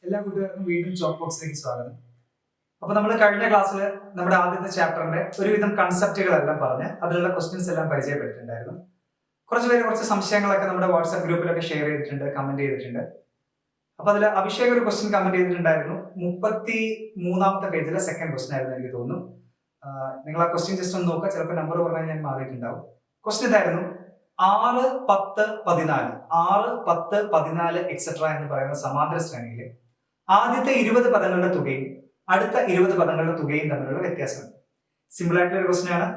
എല്ലാ കൂട്ടുകാർക്കും വീണ്ടും ചോക്ക് ബോക്സിലേക്ക് സ്വാഗതം. അപ്പൊ നമ്മൾ കഴിഞ്ഞ ക്ലാസ്സിൽ നമ്മുടെ ആദ്യത്തെ ചാപ്റ്ററിന്റെ ഒരുവിധം കൺസെപ്റ്റുകളെല്ലാം പറഞ്ഞ് അതിലുള്ള ക്വസ്റ്റ്യൻസ് എല്ലാം പരിചയപ്പെട്ടിട്ടുണ്ടായിരുന്നു. കുറച്ച് പേര് കുറച്ച് സംശയങ്ങളൊക്കെ നമ്മുടെ വാട്സ്ആപ്പ് ഗ്രൂപ്പിലൊക്കെ ഷെയർ ചെയ്തിട്ടുണ്ട്, കമന്റ് ചെയ്തിട്ടുണ്ട്. അപ്പൊ അതിൽ അഭിഷേക് ഒരു ക്വസ്റ്റ്യൻ കമന്റ് ചെയ്തിട്ടുണ്ടായിരുന്നു. 33ാമത്തെ പേജിലെ സെക്കൻഡ് ക്വസ്റ്റ്യൻ ആയിരുന്നു എനിക്ക് തോന്നുന്നു. നിങ്ങൾ ആ ക്വസ്റ്റ്യൻ ജസ്റ്റ് ഒന്ന് നോക്കുക, ചിലപ്പോൾ നമ്പർ പറഞ്ഞാൽ ഞാൻ മാറിയിട്ടുണ്ടാവും. ക്വസ്റ്റ്യൻ ഇതായിരുന്നു: 6, 10, 14 6, 10, 14 എക്സെട്ര എന്ന് പറയുന്ന സമാന്തര ശ്രേണിയിലെ ആദ്യത്തെ 20 പദങ്ങളുടെ തുകയും അടുത്ത 20 പദങ്ങളുടെ തുകയും തമ്മിലുള്ള വ്യത്യാസമാണ്. സിമ്പിൾ ആയിട്ടുള്ള ഒരു ക്വസ്റ്റ്യൻ ആണ്.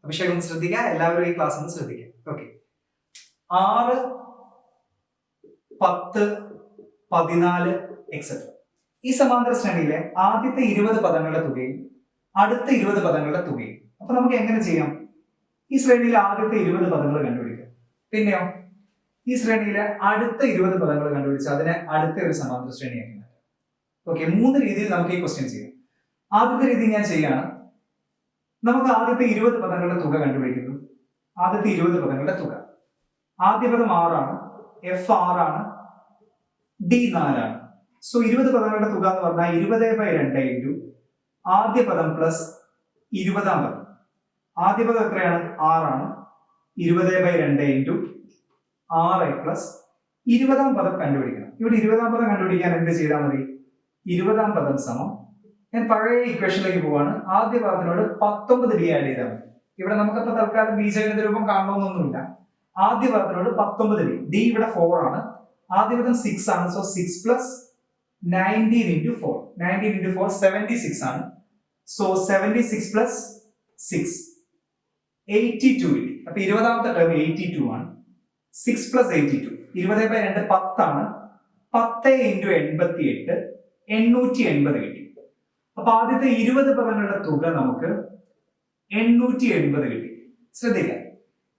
അഭിഷേകം ഒന്ന് ശ്രദ്ധിക്കുക, എല്ലാവരും ഈ ക്ലാസ് ഒന്ന് ശ്രദ്ധിക്കുക. ഓക്കെ, 6, 10, 14 എക്സെട്ര ഈ സമാന്തര ശ്രേണിയിലെ ആദ്യത്തെ 20 പദങ്ങളുടെ തുകയും അടുത്ത 20 പദങ്ങളുടെ തുകയും. അപ്പൊ നമുക്ക് എങ്ങനെ ചെയ്യാം? ഈ ശ്രേണിയിലെ ആദ്യത്തെ 20 പദങ്ങൾ കണ്ടുപിടിക്കാം. പിന്നെയോ ഈ ശ്രേണിയിലെ അടുത്ത 20 പദങ്ങൾ കണ്ടുപിടിച്ച് അതിനെ അടുത്ത ഒരു സമാന്തര ശ്രേണിയാക്കി മാറ്റാം. ഓക്കെ, 3 രീതിയിൽ നമുക്ക് ഈ ക്വസ്റ്റ്യൻ ചെയ്യാം. ആദ്യത്തെ രീതി ഞാൻ ചെയ്യാണ്. നമുക്ക് ആദ്യത്തെ 20 പദങ്ങളുടെ തുക കണ്ടുപിടിക്കുന്നു. ആദ്യത്തെ 20 പദങ്ങളുടെ തുക, ആദ്യ പദം 6 ആണ്, എഫ് 6 ആണ്, ഡി 4 ആണ്. സോ 20 പദങ്ങളുടെ തുക എന്ന് പറഞ്ഞാൽ 20/2 ഇൻറ്റു ആദ്യ പദം പ്ലസ് 20ാം പദം. ആദ്യ പദം എത്രയാണ്? 6 ആണ്. 20/2 ഇൻറ്റു 6 പ്ലസ് 20ാം പദം കണ്ടുപിടിക്കണം. ഇവിടെ 20ാം പദം കണ്ടുപിടിക്കാൻ എന്ത് ചെയ്താൽ മതി? 20ാം പദം സമം, ഞാൻ പഴയ ഇക്വേഷനിലേക്ക് പോവാണ്. ആദ്യ പദത്തിനോട് 19 ഡി ആഡ് ചെയ്താൽ മതി. ഇവിടെ നമുക്കിപ്പോൾ തൽക്കാലം ബീജഗണിത രൂപം കാണണമെന്നൊന്നുമില്ല. ആദ്യ പദത്തിനോട് 19 ഡി, ഡി ഇവിടെ 4 ആണ്. ആദ്യ പദം 6 ആണ്. സോ 6 പ്ലസ് 19 ഇൻറ്റു 4, 19 ഇൻറ്റു 4 76 ആണ്. സോ 76 പ്ലസ് 6 82 കിട്ടി. അപ്പൊ 20ാമത്തെ ടേം 82 ആണ്. 6 പ്ലസ് 82, 20/2 10 ആണ്. 10 ഇൻറ്റു 88 880 കിട്ടി. അപ്പൊ ആദ്യത്തെ 20 പദങ്ങളുടെ തുക നമുക്ക് 880 കിട്ടി. ശ്രദ്ധിക്കാം,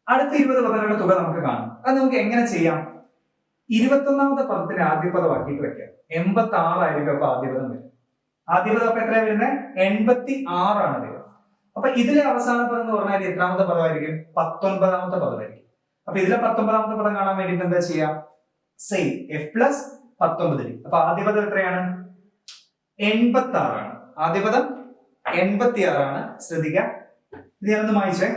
അടുത്ത 20 പദങ്ങളുടെ തുക നമുക്ക് കാണാം. അത് നമുക്ക് എങ്ങനെ ചെയ്യാം? 21ാമത്തെ പദത്തിന് ആദ്യ പദമാക്കിയിട്ട് വെക്കാം. 86 ആയിരിക്കും അപ്പൊ ആദ്യ പദം വരും. ആദ്യ പദം അപ്പൊ എത്രയാണ് വരുന്നത്? 86 ആണ് വരിക. അപ്പൊ ഇതിലെ അവസാന പദം എന്ന് പറഞ്ഞാൽ എത്രാമത്തെ പദമായിരിക്കും? 19ാമത്തെ പദമായിരിക്കും. അപ്പൊ ഇതിലെ 19ാമത്തെ പദം കാണാൻ വേണ്ടിട്ട് എന്താ ചെയ്യാം? Same F plus 19 D. അപ്പൊ ആദ്യ പദം എത്രയാണ്? 86 ആണ്. ആദ്യ പദം 86 ആണ്. ശ്രദ്ധിക്കാം, ഇത് ഞാനൊന്ന് വായിച്ചേ.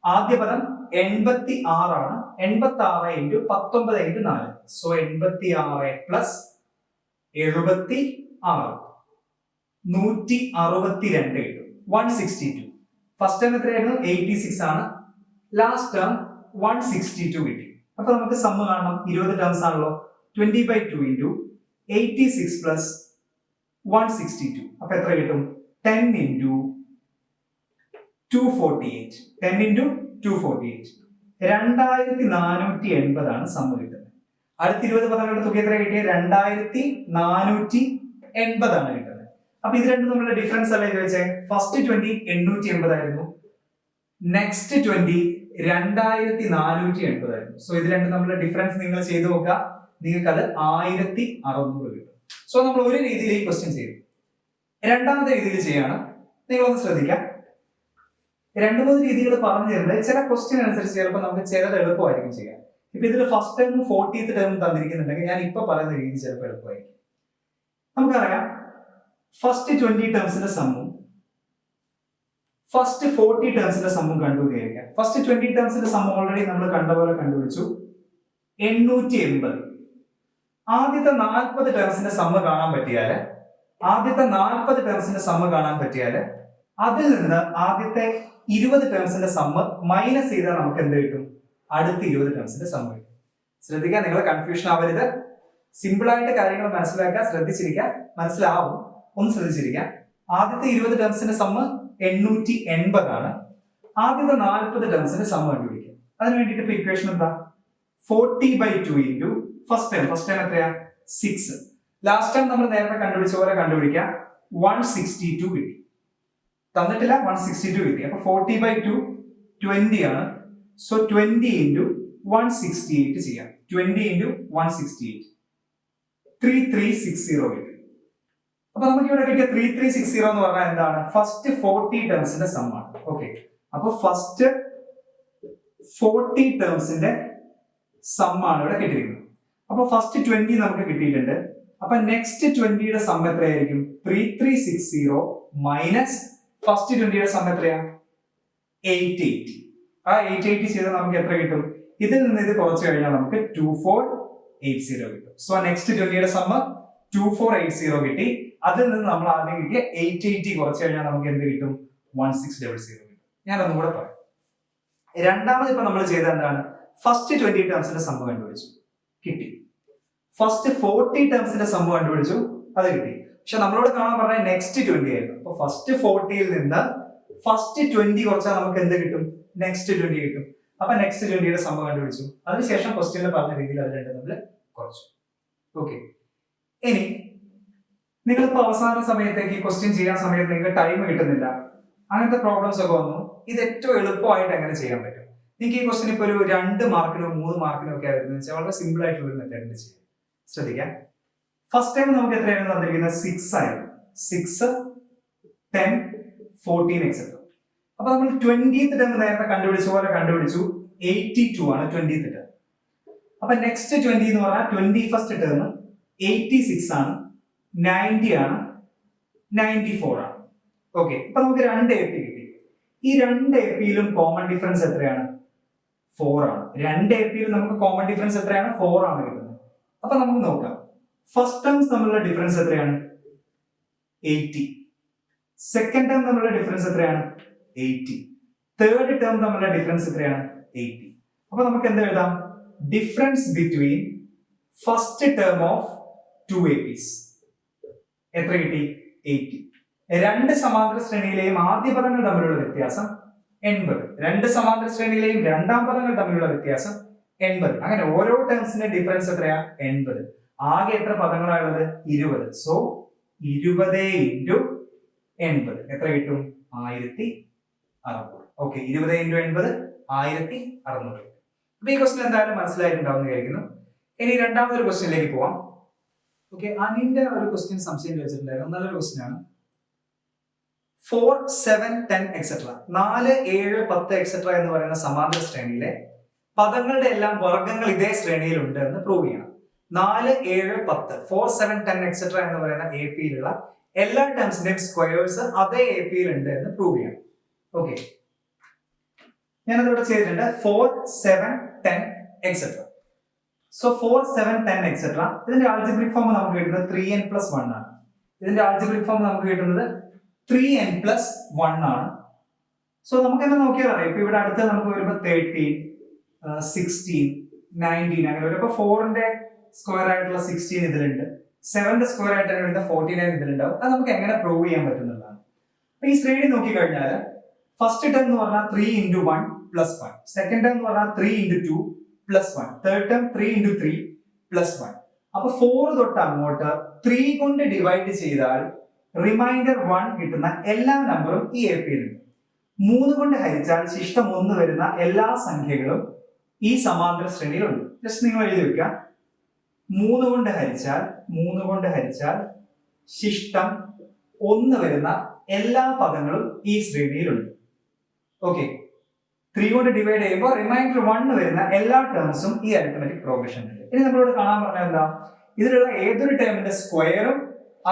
ആദ്യ പദം 86 ആണ്. 86 ഇൻറ്റു 19 ഇൻറ്റു 4, സോ 86 പ്ലസ് 76 162 കിട്ടും. 162. ഫസ്റ്റ് ടേം എത്രയായിരുന്നു? 86 ആണ്. ലാസ്റ്റ് ടേം 162 കിട്ടി. അപ്പൊ നമുക്ക് സമ്മ് കാണണം. 20 ടേംസ് ആണല്ലോ. 20/2 ഇൻറ്റു 86 പ്ലസ് 162. അപ്പൊ എത്ര കിട്ടും? 10 ഇൻറ്റു 248. 10 ഇൻറ്റു 248, 2480 ആണ് സമ്മ് കിട്ടുന്നത്. അടുത്ത 20 പദങ്ങളുടെ തുക എത്ര കിട്ടിയത്? 2480 ആണ് കിട്ടുന്നത്. അപ്പൊ ഇത് രണ്ടും തമ്മിലുള്ള ഡിഫറൻസ് അല്ലേ ചോദിച്ചേ? ഫസ്റ്റ് 20 880 ആയിരുന്നു, നെക്സ്റ്റ് 20 2480 ആയിരുന്നു. സോ ഇത് രണ്ടും തമ്മിലുള്ള ഡിഫറൻസ് നിങ്ങൾ ചെയ്ത് നോക്കുക, നിങ്ങൾക്ക് അത് 1600 കിട്ടും. സോ നമ്മൾ ഒരു രീതിയിൽ ഈ ക്വസ്റ്റ്യൻ ചെയ്തു. രണ്ടാമത്തെ രീതിയിൽ ചെയ്യാണ്. നിങ്ങളൊന്ന് ശ്രദ്ധിക്കാം. 2-3 രീതികൾ പറഞ്ഞു തരുന്നത് ചില ക്വസ്റ്റ്യൻ അനുസരിച്ച് ചിലപ്പോൾ നമുക്ക് ചിലത് എളുപ്പമായിരിക്കും ചെയ്യാൻ. ഇപ്പൊ ഇതിൽ ഫസ്റ്റ് ടേമും 40th ടേമും തന്നിരിക്കുന്നുണ്ടെങ്കിൽ ഞാൻ ഇപ്പൊ പറയുന്ന രീതി ചിലപ്പോൾ എളുപ്പമായിരിക്കും. നമുക്കറിയാം, ഫസ്റ്റ് 20 ടേംസിന്റെ സമ്മും ഫസ്റ്റ് 40 ടേംസിന്റെ സമ്മും കണ്ടുപിടിക്കാം. ഫസ്റ്റ് 20 ടേംസിന്റെ സമ്മ് ഓൾറെഡി നമ്മൾ കണ്ട പോലെ കണ്ടുപിടിച്ചു, 880. ആദ്യത്തെ 40 ടേംസിന്റെ സമ്മ് കാണാൻ പറ്റിയാല് അതിൽ നിന്ന് ആദ്യത്തെ 20 ടേംസിന്റെ സമ്മ് മൈനസ് ചെയ്താൽ നമുക്ക് എന്ത് കിട്ടും? അടുത്ത 20 ടേംസിന്റെ സമ്മ് കിട്ടും. ശ്രദ്ധിക്കാൻ, നിങ്ങൾ കൺഫ്യൂഷൻ ആവരുത്. സിമ്പിൾ ആയിട്ട് കാര്യങ്ങൾ മനസ്സിലാക്കാൻ ശ്രദ്ധിച്ചിരിക്കാൻ, മനസ്സിലാവും. ഒന്ന് ശ്രദ്ധിച്ചിരിക്കാം. ആദ്യത്തെ 20 ടേംസിന്റെ സമ്മ് 880 ആണ്. ആദ്യത്തെ 40 ടേംസിന്റെ സമ്മ് കണ്ടുപിടിക്കുക. അതിന് വേണ്ടിയിട്ട് ഇപ്പൊ ഇക്വേഷൻ എന്താ? 40/2 ഇൻറ്റു ഫസ്റ്റ് ടേം എത്രയാ? 6. ലാസ്റ്റ് ടൈം നമ്മൾ നേരത്തെ കണ്ടുപിടിച്ച പോലെ കണ്ടുപിടിക്കാം. 162 കിട്ടി. തന്നിട്ടില്ല, 162 കിട്ടി. അപ്പൊ 40/2 20 ആണ്. സോ 20 ഇൻറ്റു 168 ചെയ്യാം. 20 ഇൻറ്റു 168 3360 കിട്ടി. അപ്പൊ നമുക്ക് ഇവിടെ കിട്ടിയ 3360 എന്ന് പറഞ്ഞാൽ എന്താണ്? ഫസ്റ്റ് 40 ടേംസിന്റെ സമ്മാണ്. ഓക്കെ, അപ്പൊ ഫസ്റ്റ് 40 ടേംസിന്റെ സമ്മാണ് ഇവിടെ കിട്ടിയിരിക്കുന്നത്. അപ്പൊ ഫസ്റ്റ് 20 നമുക്ക് കിട്ടിയിട്ടുണ്ട്. അപ്പൊ നെക്സ്റ്റ് 20യുടെ സം എത്രയായിരിക്കും? 3360 മൈനസ് ഫസ്റ്റ് 20യുടെ സം എത്രയാ? 880. ആ 880 ചെയ്താൽ നമുക്ക് എത്ര കിട്ടും? ഇതിൽ നിന്ന് ഇത് കുറച്ച് കഴിഞ്ഞാൽ നമുക്ക് 2480 കിട്ടും. സോ നെക്സ്റ്റ് 20യുടെ സം 2480 കിട്ടി. അതിൽ നിന്ന് നമ്മൾ ആദ്യം കിട്ടിയ 880 കുറച്ച് കഴിഞ്ഞാൽ നമുക്ക് എന്ത് കിട്ടും? 1600 കിട്ടും. ഞാൻ ഒന്നും കൂടെ പറയാം. രണ്ടാമത് ഇപ്പൊ നമ്മൾ ചെയ്ത എന്താണ്? ഫസ്റ്റ് 20 ടേംസിന്റെ സം കണ്ടുപിടിച്ചു, കിട്ടി. ഫസ്റ്റ് 40 ടേംസിന്റെ സം കണ്ടുപിടിച്ചു, അത് കിട്ടി. പക്ഷെ നമ്മളോട് കാണാൻ പറഞ്ഞ നെക്സ്റ്റ് 20 ആയിരുന്നു. അപ്പൊ ഫസ്റ്റ് 40യിൽ നിന്ന് ഫസ്റ്റ് 20 കുറച്ചാൽ നമുക്ക് എന്ത് കിട്ടും? നെക്സ്റ്റ് 20 കിട്ടും. അപ്പൊ നെക്സ്റ്റ് 20യുടെ സം കണ്ടുപിടിച്ചു. അതിനുശേഷം ക്വസ്റ്റ്യനിൽ പറഞ്ഞ രീതിയിൽ അത് രണ്ടും നമ്മൾ കുറച്ചു. ഓക്കെ, ഇനി നിങ്ങളിപ്പോ അവസാന സമയത്തേക്ക് ക്വസ്റ്റ്യൻ ചെയ്യാൻ സമയത്ത് നിങ്ങൾക്ക് ടൈം കിട്ടുന്നില്ല, അങ്ങനത്തെ പ്രോബ്ലംസ് ഒക്കെ വന്നു. ഇത് ഏറ്റവും എളുപ്പമായിട്ട് എങ്ങനെ ചെയ്യാൻ പറ്റും? നിങ്ങൾക്ക് ഈ ക്വസ്റ്റ്യൻ ഇപ്പോൾ ഒരു 2 മാർക്കിനോ 3 മാർക്കിനോ ഒക്കെ ആയിരുന്നു വെച്ചാൽ വളരെ സിമ്പിൾ ആയിട്ടുള്ള ഒരു മെത്തേഡിൽ ചെയ്യാം. ശ്രദ്ധിക്കാം. ഫസ്റ്റ് ടൈം നമുക്ക് എത്രയാണ് തന്നിരിക്കുന്നത്? 6 ആയിരുന്നു. 6, 10, 14 എക്സെട്ര. അപ്പൊ നമ്മൾ 20th ടേം നേരത്തെ കണ്ടുപിടിച്ച പോലെ കണ്ടുപിടിച്ചു. 82 ആണ് 20th ടേം. അപ്പൊ നെക്സ്റ്റ് 20 എന്ന് പറഞ്ഞാൽ 21st ടേം 86 ആണ്, 90 ആണ്, 94 ആണ്. ഓക്കെ, ഇപ്പൊ നമുക്ക് 2 AP കിട്ടി. ഈ 2 APയിലും കോമൺ ഡിഫറൻസ് എത്രയാണ്? 4 ആണ്. 2 APയിലും നമുക്ക് കോമൺ ഡിഫറൻസ് എത്രയാണ്? 4 ആണ് കിട്ടുന്നത്. അപ്പൊ നമുക്ക് നോക്കാം. ഫസ്റ്റ് ടേംസ് തമ്മിലുള്ള ഡിഫറൻസ് എത്രയാണ്? 80. സെക്കൻഡ് ടേം തമ്മിലുള്ള ഡിഫറൻസ് എത്രയാണ്? 80. തേർഡ് ടേം തമ്മിലുള്ള ഡിഫറൻസ് എത്രയാണ്? 80. അപ്പൊ നമുക്ക് എന്ത് എഴുതാം? Difference between first term of 2 APs എത്ര കിട്ടി? 80. രണ്ട് സമാന്തര ശ്രേണിയിലെയും ആദ്യ പദങ്ങൾ തമ്മിലുള്ള വ്യത്യാസം 80. രണ്ട് സമാന്തര ശ്രേണിയിലെയും രണ്ടാം പദങ്ങൾ തമ്മിലുള്ള വ്യത്യാസം 80. അങ്ങനെ ഓരോ ടേംസിന്റെ ഡിഫറൻസ് എത്രയാ? 80. ആകെ എത്ര പദങ്ങളാണുള്ളത്? 20. സോ 20 × 80 എത്ര കിട്ടും? 1600. ഓക്കെ, 20 × 80 1600. അപ്പൊ ഈ ക്വസ്റ്റ്യൻ എന്തായാലും മനസ്സിലായിട്ടുണ്ടാവും എന്ന് വിചാരിക്കുന്നു. ഇനി രണ്ടാമതൊരു ക്വസ്റ്റ്യനിലേക്ക് പോവാം. ഓക്കെ, അനിന്റെ ഒരു ക്വസ്റ്റ്യൻ സംശയം ചോദിച്ചിട്ടുണ്ടായിരുന്നു. നല്ലൊരു ക്വസ്റ്റ്യൻ ആണ്. 4, 7, 10 എക്സെട്ര 4, 7, 10 എക്സെട്ര എന്ന് പറയുന്ന സമാന്തര ശ്രേണിയിലെ പദങ്ങളുടെ എല്ലാം വർഗ്ഗങ്ങൾ ഇതേ ശ്രേണിയിൽ ഉണ്ട് എന്ന് പ്രൂവ് ചെയ്യണം. 4, 7, 10, 4, 7, 10 എക്സെട്ര എന്ന് പറയുന്ന APയിലുള്ള എല്ലാ ടേംസിന്റെയും സ്ക്വയേഴ്സ് അതേ APയിൽ ഉണ്ട് എന്ന് പ്രൂവ് ചെയ്യണം. ഓക്കെ, ഞാനതിവിടെ ചെയ്തിട്ടുണ്ട്. 4, 7, 10 എക്സെട്ര. സോ 4, 7, 10 എക്സെട്ര ഇതിന്റെ ആൾജിബ്രിക് ഫോം നമുക്ക് കിട്ടുന്നത് 3n + 1 ആണ്. ഇതിന്റെ ആൾജിബ്രിക് ഫോം നമുക്ക് കിട്ടുന്നത് 3n + 1 ആണ്. സോ നമുക്ക് തന്നെ നോക്കിയാൽ അറിയാം. ഇപ്പൊ ഇവിടെ അടുത്ത് നമുക്ക് വരുമ്പോൾ 13, 16, 19 അങ്ങനെ വരുമ്പോൾ 4ന്റെ സ്ക്വയർ ആയിട്ടുള്ള 16 ഇതിലുണ്ട്, 7ന്റെ സ്ക്വയർ ആയിട്ട് വരുന്ന 49 ഇതിലുണ്ടാവും. അത് നമുക്ക് എങ്ങനെ പ്രൂവ് ചെയ്യാൻ പറ്റുന്നതാണ്. അപ്പൊ ഈ ശ്രേണി നോക്കി കഴിഞ്ഞാൽ ഫസ്റ്റ് ടേം എന്ന് പറഞ്ഞാൽ 3 × 1 + 1, സെക്കൻഡ് ടേം എന്ന് പറഞ്ഞാൽ 3 × 2 + 1, തേർഡ് ടേം 3 × 3 + 1. അപ്പൊ 4 തൊട്ട് അങ്ങോട്ട് 3 കൊണ്ട് ഡിവൈഡ് ചെയ്താൽ റിമൈൻഡർ 1 കിട്ടുന്ന എല്ലാ നമ്പറും ഈ APയിലുണ്ട്. 3 കൊണ്ട് ഹരിച്ചാൽ ശിഷ്ടം 1 വരുന്ന എല്ലാ സംഖ്യകളും ഈ സമാന്തര ശ്രേണിയിലുണ്ട്. ജസ്റ്റ് നിങ്ങൾ എഴുതി വെക്കുക. 3 കൊണ്ട് ഹരിച്ചാൽ ശിഷ്ടം 1 വരുന്ന എല്ലാ പദങ്ങളും ഈ ശ്രേണിയിലുണ്ട്. ഓക്കെ, 3 കൊണ്ട് ഡിവൈഡ് ചെയ്യുമ്പോൾ റിമൈൻഡർ 1 വരുന്ന എല്ലാ ടേംസും ഈ അരിത്മെറ്റിക് പ്രോഗ്രഷനിലുണ്ട്. ഇനി നമ്മളോട് കാണാൻ പറഞ്ഞാൽ എന്താ? ഇതിലുള്ള ഏതൊരു ടേമിന്റെ സ്ക്വയറും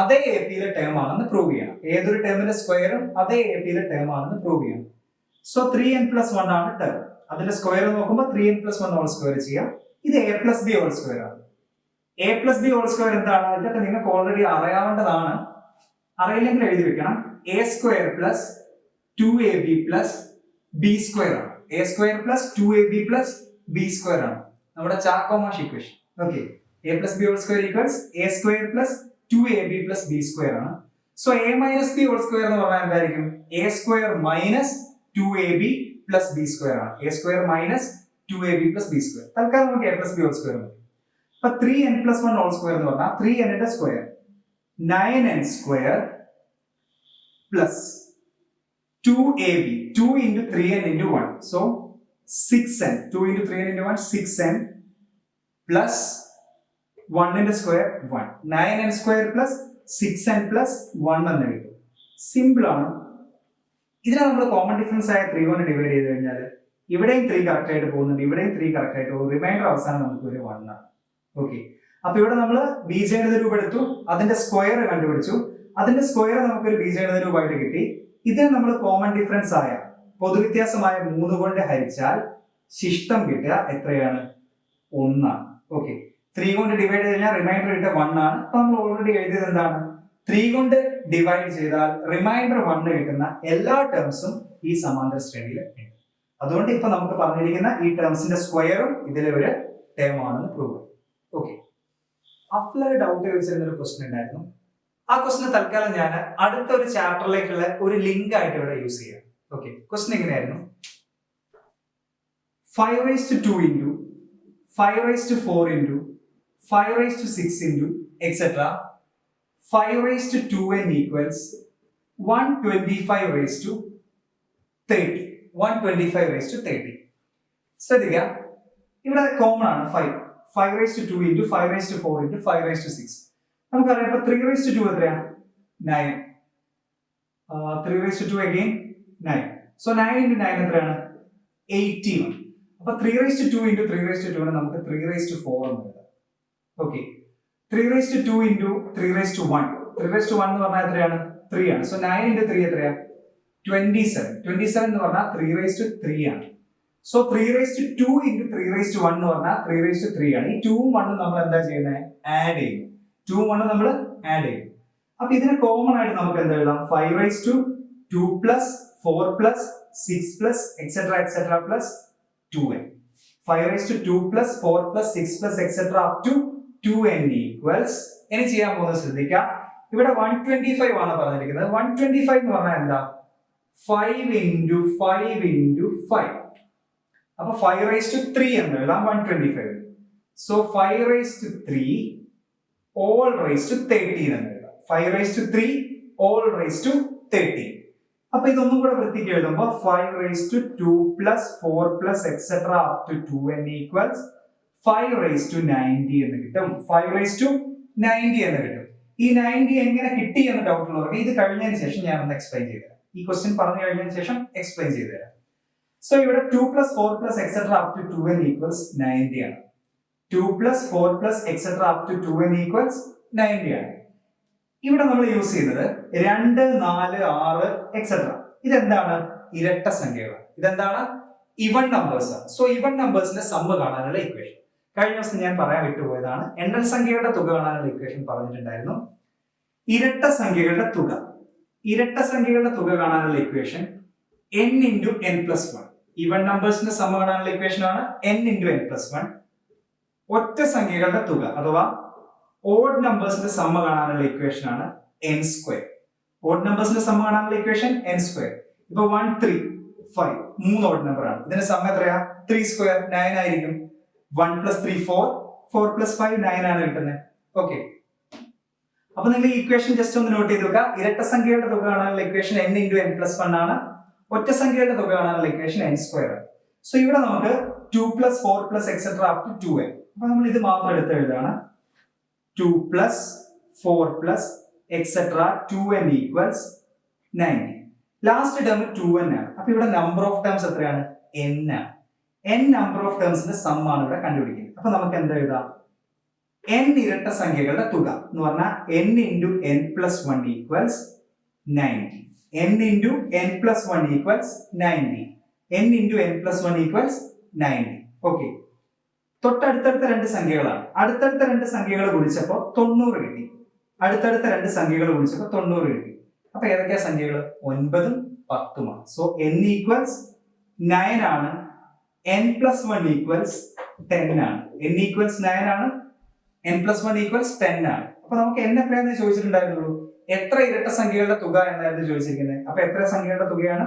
അതേ APയിലെ ടേം ആണെന്ന് പ്രൂവ് ചെയ്യണം. ഏതൊരു ടേമിന്റെ സ്ക്വയറും അതേ APയിലെ ടേം ആണെന്ന് പ്രൂവ് ചെയ്യണം. സോ 3n + 1 ആണ് ടേം. അതിന്റെ സ്ക്വയർ നോക്കുമ്പോൾ 3n + 1 ഹോൾ സ്ക്വയർ ചെയ്യാം. ഇത് a + b ഹോൾ സ്ക്വയർ ആണ്. a + b ഹോൾ സ്ക്വയർ എന്താണ്? ഇതൊക്കെ നിങ്ങൾക്ക് ഓൾറെഡി അറിയാവേണ്ടതാണ്. അറിയില്ലെങ്കിൽ എഴുതി വെക്കണം. a² + 2ab + b² ആണ്. a² + 2ab + b² ആണ് നമ്മുടെ ചാക്കോമാഷ് equation. Okay, a + b whole square = a² + 2ab + b² ആണ്. So a - b whole square എന്ന് പറഞ്ഞാൽ എന്തായിരിക്കും? a² - 2ab + b² ആണ്. a² - 2ab + b². തൽക്കാലം നമുക്ക് a + b ഹോൾ സ്ക്വയർ മതി. അപ്പൊ 3n + 1 ഹോൾ സ്ക്വയർ എന്ന് പറഞ്ഞാൽ 3n ന്റെ square 9n² + 2ab 2 × 3n × 1. So 6n 2 × 3n × 1 6n plus 1 ന്റെ സ്ക്വയർ 1 9n² + 6n + 1 എന്ന് കിട്ടും. സിമ്പിൾ ആണ്. ഇതിനെ നമ്മൾ കോമൺ ഡിഫറൻസ് ആയ 3 കൊണ്ട് ഡിവൈഡ് ചെയ്ത് കഴിഞ്ഞാൽ ഇവിടെയും 3 കറക്റ്റ് ആയിട്ട് പോകുന്നുണ്ട്, ഇവിടെയും 3 കറക്റ്റ് ആയിട്ട് പോകും. റിമൈൻഡർ അവസാനം നമുക്ക് ഒരു 1 ആണ്. ഓക്കെ, അപ്പൊ ഇവിടെ നമ്മൾ ബീജഗണിത രൂപം എടുത്തു, അതിന്റെ സ്ക്വയർ കണ്ടുപിടിച്ചു, അതിന്റെ സ്ക്വയർ നമുക്കൊരു ബീജഗണിത രൂപമായിട്ട് കിട്ടി. ഇതിന് നമ്മൾ കോമൺ ഡിഫറൻസ് ആയ പൊതുവ്യത്യാസമായ 3 കൊണ്ട് ഹരിച്ചാൽ ശിഷ്ടം കിട്ടുക എത്രയാണ്? 1 ആണ്. ഓക്കെ, 3 കൊണ്ട് ഡിവൈഡ് ചെയ്താൽ റിമൈൻഡർ കിട്ടുക 1 ആണ്. അപ്പൊ നമ്മൾ ഓൾറെഡി എഴുതിയത് എന്താണ്? 3 കൊണ്ട് ഡിവൈഡ് ചെയ്താൽ റിമൈൻഡർ 1 കിട്ടുന്ന എല്ലാ ടേംസും ഈ സമാന്തര ശ്രേണിയിൽ ഉണ്ട്. അതുകൊണ്ട് ഇപ്പൊ നമുക്ക് പറഞ്ഞിരിക്കുന്ന ഈ ടേംസിന്റെ സ്ക്വയറും ഇതിലെ ഒരു ടേം ആണെന്ന് പ്രൂവ് ചെയ്യും. ഓക്കെ, അഫ്ലർ ഡൗട്ട് ചോദിച്ചിരുന്ന ഒരു ക്വസ്റ്റ്യൻ ഉണ്ടായിരുന്നു. ആ ക്വസ്റ്റ്യൻ തൽക്കാലം ഞാൻ അടുത്ത ഒരു ചാപ്റ്ററിലേക്കുള്ള ഒരു ലിങ്ക് ആയിട്ട് ഇവിടെ യൂസ് ചെയ്യാം. ഓക്കെ, ക്വസ്റ്റ്യൻ എങ്ങനെയായിരുന്നു? 5^2 into 5^4 into 5^6 into etc. 5^2n equals 125^30. 125^30. ശ്രദ്ധിക്കുക, ഇവിടെ കോമൺ ആണ് 5^2 into 5^4 into 5^6. നമുക്കറിയാം ഇപ്പൊ 3^2 എത്രയാ? 9. 3^2 again 9. So 9 into 9 എത്രയാണ്? 81. അപ്പൊ 3^2 into 3^2 നമുക്ക് 3^4 എന്ന് എഴുതാം. Okay, 3^2 into 3^1. 3^1 എന്ന് പറഞ്ഞാൽ എത്രയാണ്? 3 ആണ്. സോ 9 into 3 എത്രയാ? 27. 27 എന്ന് പറഞ്ഞാൽ 3^3 ആണ്. സോ 3^2 into 3^1 എന്ന് പറഞ്ഞാൽ 3^3 ആണ്. ഈ 2 1 നമ്മൾ എന്താ ചെയ്യുന്നത്? ആഡ് ചെയ്യും. 2 1 നമ്മൾ ആഡ് ചെയ്യും. അപ്പൊ ഇതിന് കോമൺ ആയിട്ട് നമുക്ക് എന്താ എഴുതാം? 5^2 plus 4 plus 6 plus etc etc plus 2n. 5^2 plus 4 plus 6 plus etc up to 2n equals, ഇനി ചെയ്യാൻ പോകുന്നത് ശ്രദ്ധിക്കാം, ഇവിടെ 125 ആണ് പറഞ്ഞിരിക്കുന്നത്. 125 എന്ന് പറഞ്ഞാൽ എന്താ? 5 into 5 into 5. അപ്പൊ 5^3 എന്ന് എഴുതാം 125. സോ 5^3 all raised to 13 എന്ന് എഴുതാം. 5^3 all raised to 13. അപ്പൊ ഇതൊന്നും കൂടെ വൃത്തിക്ക് എഴുതുമ്പോൾ 5^2 plus 4 plus etc up to 2n equals 5^90 എന്ന് കിട്ടും. 5^90 എന്ന് കിട്ടും. ഈ 90 എങ്ങനെ കിട്ടി എന്ന് ഡൗട്ട് ഉള്ളവർക്ക് ഇത് കഴിഞ്ഞതിന് ശേഷം ഞാൻ ഒന്ന് എക്സ്പ്ലെയിൻ ചെയ്തുതരാം. ഈ ക്വസ്റ്റ്യൻ പറഞ്ഞു കഴിഞ്ഞതിന് ശേഷം എക്സ്പ്ലെയിൻ ചെയ്തുതരാം. സോ ഇവിടെ 2 plus 4 plus etc up to 2n equals 90 ആണ്. 2 plus 4 plus etc up to 2n equals 90 ആണ്. ഇവിടെ നമ്മൾ യൂസ് ചെയ്യുന്നത് 2, 4, 6 എക്സെട്ര. ഇതെന്താണ്? ഇരട്ട സംഖ്യകളാണ്. ഇതെന്താണ്? ഇവൺ നമ്പേഴ്സ് ആണ്. സോ ഇവൺ നമ്പേഴ്സിന്റെ സമ്മ് കാണാനുള്ള ഇക്വേഷൻ കഴിഞ്ഞ ദിവസം ഞാൻ പറയാൻ വിട്ടുപോയതാണ്. എണ്ണൽ സംഖ്യകളുടെ തുക കാണാനുള്ള ഇക്വേഷൻ പറഞ്ഞിട്ടുണ്ടായിരുന്നു. ഇരട്ട സംഖ്യകളുടെ തുക കാണാനുള്ള equation n into n plus 1. Even നമ്പേഴ്സിന്റെ സമ്മ് കാണാനുള്ള ഇക്വേഷൻ ആണ് n into n plus 1. ഒറ്റ സംഖ്യകളുടെ തുക അഥവാ ഓഡ് നമ്പേഴ്സിന്റെ സമ്മ കാണാനുള്ള ഇക്വേഷൻ ആണ് n സ്ക്വയർ. ഓഡ് നമ്പേഴ്സിന്റെ സമ്മ കാണാനുള്ള ഇക്വേഷൻ n സ്ക്വയർ. ഇപ്പൊ 1 3 5 3 ഓഡ് നമ്പർ ആണ്. ഇതിന്റെ സമ്മ എത്രയാ? 3 സ്ക്വയർ 9 ആയിരിക്കും. 1 plus 3 4 4 plus 5 9 ആണ് കിട്ടുന്നത്. ഓക്കെ, അപ്പൊ നിങ്ങൾ ഈ ഇക്വേഷൻ ജസ്റ്റ് ഒന്ന് നോട്ട് ചെയ്ത് വെക്കുക. ഇരട്ട സംഖ്യയുടെ തുക കാണാനുള്ള equation n into n plus 1 ആണ്. ഒറ്റ സംഖ്യയുടെ തുക കാണാനുള്ള ഇക്വേഷൻ n സ്ക്വയർ ആണ്. സോ ഇവിടെ നമുക്ക് 2 plus 4 plus etc up to 2n. അപ്പൊ നമ്മൾ ഇത് മാത്രം എടുത്ത് എഴുതാണ്. 2 plus 4 plus etc 2n equals 90. Last term 2n ആണ്. അപ്പൊ ഇവിടെ നമ്പർ ഓഫ് ടേംസ് എത്രയാണ്? n ആണ്. n നമ്പർ ഓഫ് ടേംസിന്റെ സം ആണ് ഇവിടെ കണ്ടുപിടിക്കുന്നത്. അപ്പൊ നമുക്ക് എന്താ എഴുതാം? n ഇരട്ട സംഖ്യകളുടെ തുക എന്ന് പറഞ്ഞാൽ n into n plus 1 equals 90. n into n plus 1 equals 90. n into n plus 1 equals 90. Okay, തൊട്ടടുത്തടുത്ത രണ്ട് സംഖ്യകളാണ്. അടുത്തടുത്ത രണ്ട് സംഖ്യകൾ ഗുണിച്ചപ്പോൾ 90 കിട്ടി. അടുത്തടുത്ത രണ്ട് സംഖ്യകൾ ഗുണിച്ചപ്പോൾ 90 കിട്ടി. അപ്പൊ ഏതൊക്കെയാ സംഖ്യകൾ? 9 10 ആണ്. സോ n equals 9 ആണ്. n plus 1 equals 10 ആണ്. n equals 9 ആണ്. n plus 1 equals 10 ആണ്. അപ്പൊ നമുക്ക് n എത്രയാണെന്ന് ചോദിച്ചിട്ടുണ്ടായിരുന്നുള്ളൂ. എത്ര ഇരട്ട സംഖ്യകളുടെ തുക എന്നായിരുന്നു ചോദിച്ചിരിക്കുന്നത്. അപ്പൊ എത്ര സംഖ്യകളുടെ തുകയാണ്?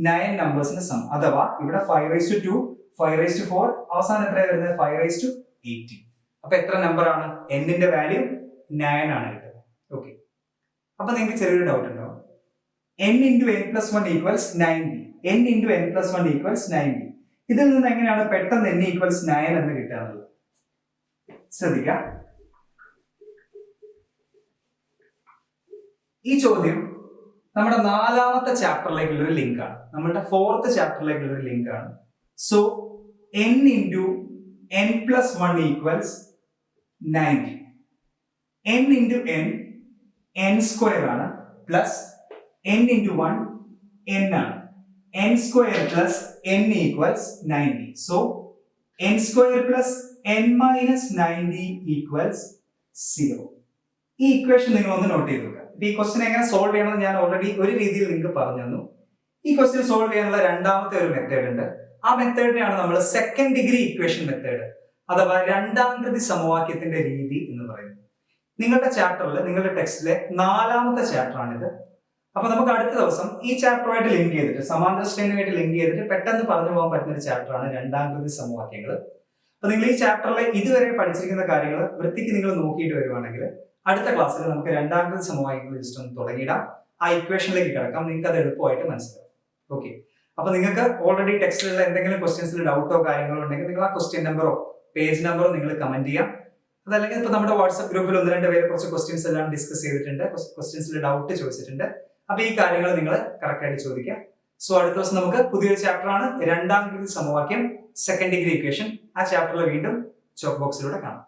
9 നമ്പേഴ്സിന്റെ സം. അഥവാ ഇവിടെ 5^2 5^4 അവസാനം എത്രയാണ് വരുന്നത്? 5^18. അപ്പൊ എത്ര നമ്പർ ആണ്? n ന്റെ വാല്യൂ 9 ആണ് കിട്ടുന്നത്. ഓക്കെ, അപ്പൊ നിങ്ങൾക്ക് ചെറിയൊരു ഡൗട്ട് ഉണ്ടോ? n into n plus 1 equals 90. n into n plus 1 equals 90. ഇതിൽ നിന്ന് എങ്ങനെയാണ് പെട്ടെന്ന് n equals 9 എന്ന് കിട്ടാറുള്ളത്? ശ്രദ്ധിക്കാം. ഈ ചോദ്യം നമ്മുടെ 4ാമത്തെ ചാപ്റ്ററിലേക്കുള്ള ഒരു ലിങ്ക് ആണ്. നമ്മുടെ 4th ചാപ്റ്ററിലേക്കുള്ള ഒരു ലിങ്ക് ആണ്. So n into n plus 1 equals 90. n into n square ആണ് പ്ലസ് n into 1 n ആണ്. n square plus n equals 90. So n square plus n minus 90 equals 0. ഈ ഇക്വേഷൻ നിങ്ങൾ ഒന്ന് നോട്ട് ചെയ്ത് വെക്കുക. ഈ ക്വസ്റ്റ്യൻ എങ്ങനെ സോൾവ് ചെയ്യണമെന്ന് ഞാൻ ഓൾറെഡി ഒരു രീതിയിൽ നിങ്ങൾക്ക് പറഞ്ഞു തന്നു. ഈ ക്വസ്റ്റ്യൻ സോൾവ് ചെയ്യാനുള്ള രണ്ടാമത്തെ ഒരു മെത്തേഡ് ഉണ്ട്. ആ മെത്തേഡിനെയാണ് നമ്മൾ സെക്കൻഡ് ഡിഗ്രി ഇക്വേഷൻ മെത്തേഡ് അഥവാ രണ്ടാംകൃതി സമവാക്യത്തിന്റെ രീതി എന്ന് പറയുന്നത്. നിങ്ങളുടെ ചാപ്റ്ററിൽ, നിങ്ങളുടെ ടെക്സ്റ്റിലെ 4ാമത്തെ ചാപ്റ്റർ ആണിത്. അപ്പൊ നമുക്ക് അടുത്ത ദിവസം ഈ ചാപ്റ്ററുമായിട്ട് ലിങ്ക് ചെയ്തിട്ട്, സമാന്തര ശ്രേണിയുമായിട്ട് ലിങ്ക് ചെയ്തിട്ട് പെട്ടെന്ന് പറഞ്ഞു പോകാൻ പറ്റുന്ന ഒരു ചാപ്റ്ററാണ് രണ്ടാംകൃതി സമവാക്യങ്ങൾ. അപ്പൊ നിങ്ങൾ ഈ ചാപ്റ്ററിലെ ഇതുവരെ പഠിച്ചിരിക്കുന്ന കാര്യങ്ങൾ വൃത്തിക്ക് നിങ്ങൾ നോക്കിയിട്ട് വരുവാണെങ്കിൽ അടുത്ത ക്ലാസ്സിൽ നമുക്ക് രണ്ടാംകൃതി സമവാക്യങ്ങൾ ജസ്റ്റ് ഒന്ന് തുടങ്ങിയിടാം. ആ ഇക്വേഷനിലേക്ക് കിടക്കാം. നിങ്ങൾക്ക് അത് എളുപ്പമായിട്ട് മനസ്സിലാവും. ഓക്കെ, അപ്പൊ നിങ്ങൾക്ക് ഓൾറെഡി ടെക്സ്റ്റിലുള്ള എന്തെങ്കിലും ക്വസ്റ്റ്യൻസിൽ ഡൗട്ടോ കാര്യങ്ങളോ ഉണ്ടെങ്കിൽ നിങ്ങൾ ആ ക്വസ്റ്റ്യൻ നമ്പറോ പേജ് നമ്പറോ നിങ്ങൾ കമന്റ് ചെയ്യാം. അതല്ലെങ്കിൽ ഇപ്പൊ നമ്മുടെ വാട്സ്ആപ്പ് ഗ്രൂപ്പിൽ 1-2 പേര് കുറച്ച് ക്വസ്റ്റ്യൻസ് എല്ലാം ഡിസ്കസ് ചെയ്തിട്ടുണ്ട്, ക്വസ്റ്റ്യൻസിൽ ഡൗട്ട് ചോദിച്ചിട്ടുണ്ട്. അപ്പൊ ഈ കാര്യങ്ങൾ നിങ്ങൾ കറക്റ്റ് ആയിട്ട് ചോദിക്കാം. സോ അടുത്ത ദിവസം നമുക്ക് പുതിയൊരു ചാപ്റ്റർ ആണ് രണ്ടാംകൃതി സമവാക്യം, സെക്കൻഡ് ഡിഗ്രി ഇക്വേഷൻ. ആ ചാപ്റ്ററിൽ വീണ്ടും ചോക്ക് ബോക്സിലൂടെ കാണാം.